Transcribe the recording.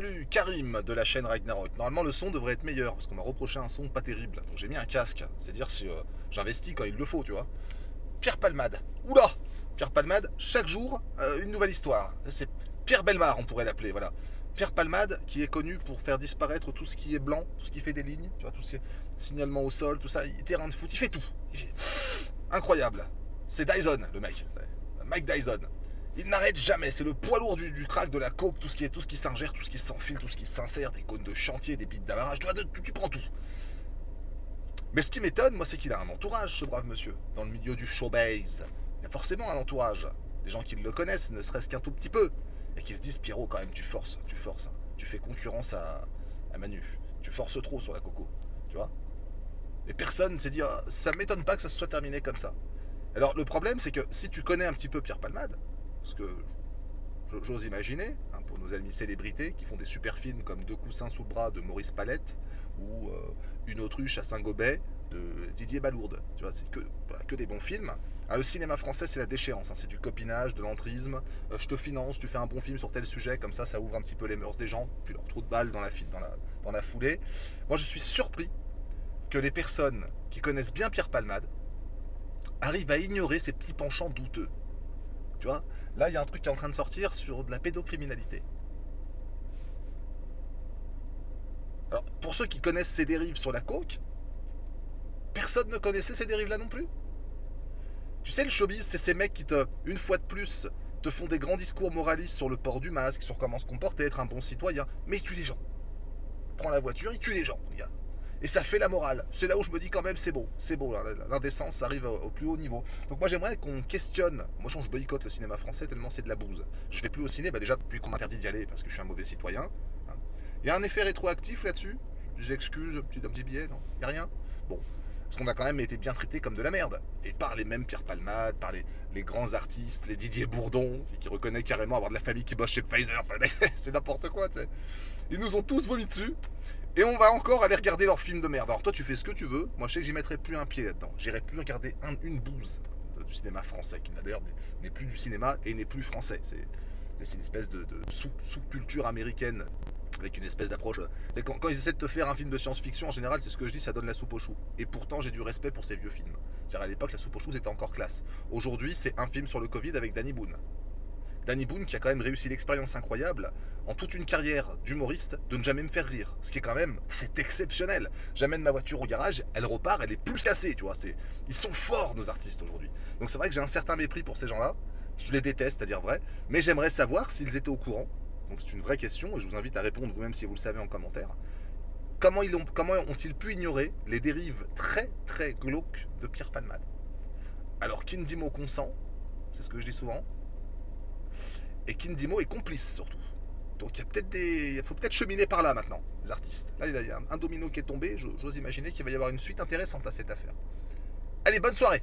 Salut Karim de la chaîne Ragnarok. Normalement le son devrait être meilleur parce qu'on m'a reproché un son pas terrible. Donc j'ai mis un casque. C'est dire si j'investis quand il le faut, tu vois. Pierre Palmade. Oula. Pierre Palmade, chaque jour, une nouvelle histoire. C'est Pierre Belmar, on pourrait l'appeler, voilà. Pierre Palmade, qui est connu pour faire disparaître tout ce qui est blanc, tout ce qui fait des lignes, tu vois, tout ce qui est signalement au sol, tout ça, terrain de foot, il fait tout. Incroyable. C'est Dyson, le mec. Mike Dyson. Il n'arrête jamais, c'est le poids lourd du crack, de la coke, tout ce qui s'ingère, tout ce qui s'enfile, tout ce qui s'insère, des cônes de chantier, des bites d'amarrage, tu prends tout. Mais ce qui m'étonne, moi, c'est qu'il a un entourage, ce brave monsieur, dans le milieu du showbiz. Il y a forcément un entourage. Des gens qui le connaissent, ne serait-ce qu'un tout petit peu. Et qui se disent, Pierrot, quand même, tu forces. Hein. Tu fais concurrence à Manu. Tu forces trop sur la coco. Tu vois. Et personne s'est dit, ah, ça m'étonne pas que ça se soit terminé comme ça. Alors, le problème, c'est que si tu connais un petit peu Pierre Palmade, parce que j'ose imaginer, hein, pour nos amis célébrités qui font des super films comme Deux coussins sous le bras de Maurice Palette ou Une autruche à Saint-Gobain de Didier Balourde. Tu vois, c'est que des bons films. Hein, le cinéma français, c'est la déchéance. Hein, c'est du copinage, de l'entrisme. Je te finance, tu fais un bon film sur tel sujet, comme ça ouvre un petit peu les mœurs des gens, puis leur trou de balle dans la foulée. Moi, je suis surpris que les personnes qui connaissent bien Pierre Palmade arrivent à ignorer ces petits penchants douteux. Tu vois, là, il y a un truc qui est en train de sortir sur de la pédocriminalité. Alors, pour ceux qui connaissent ces dérives sur la coke, personne ne connaissait ces dérives-là non plus. Tu sais, le showbiz, c'est ces mecs qui une fois de plus, te font des grands discours moralistes sur le port du masque, sur comment se comporter, être un bon citoyen, mais ils tuent des gens. Prends la voiture, ils tuent des gens, les gars. Et ça fait la morale. C'est là où je me dis quand même c'est beau. C'est beau, l'indécence arrive au plus haut niveau. Donc moi j'aimerais qu'on questionne. Moi je boycotte le cinéma français tellement c'est de la bouse. Je vais plus au ciné, déjà depuis qu'on m'interdit d'y aller parce que je suis un mauvais citoyen. Hein. Il y a un effet rétroactif là-dessus. Des excuses, un petit billet, non? Il n'y a rien? Bon. Parce qu'on a quand même été bien traités comme de la merde. Et par les mêmes Pierre Palmade, par les grands artistes, les Didier Bourdon, qui reconnaît carrément avoir de la famille qui bosse chez Pfizer. Enfin, c'est n'importe quoi, tu sais. Ils nous ont tous vomi dessus. Et on va encore aller regarder leurs films de merde. Alors toi tu fais ce que tu veux, moi je sais que j'y mettrai plus un pied là-dedans. J'irai plus regarder une bouse du cinéma français, qui d'ailleurs n'est plus du cinéma et n'est plus français. C'est une espèce de sous-culture américaine avec une espèce d'approche. Quand ils essaient de te faire un film de science-fiction, en général c'est ce que je dis, ça donne la soupe aux choux. Et pourtant j'ai du respect pour ces vieux films. C'est-à-dire à l'époque la soupe aux choux c'était encore classe. Aujourd'hui c'est un film sur le Covid avec Danny Boone. Danny Boone qui a quand même réussi l'expérience incroyable en toute une carrière d'humoriste de ne jamais me faire rire. Ce qui est quand même, c'est exceptionnel. J'amène ma voiture au garage, elle repart, elle est plus cassée, tu vois. Ils sont forts nos artistes aujourd'hui. Donc c'est vrai que j'ai un certain mépris pour ces gens-là. Je les déteste, à dire vrai. Mais j'aimerais savoir s'ils étaient au courant. Donc c'est une vraie question et je vous invite à répondre vous-même si vous le savez en commentaire. Comment ont-ils pu ignorer les dérives très très glauques de Pierre Palmade? Alors Kindimo consent, c'est ce que je dis souvent. Et Kindimo est complice surtout. Donc il faut peut-être cheminer par là maintenant, les artistes. Là, il y a un domino qui est tombé, j'ose imaginer qu'il va y avoir une suite intéressante à cette affaire. Allez, bonne soirée!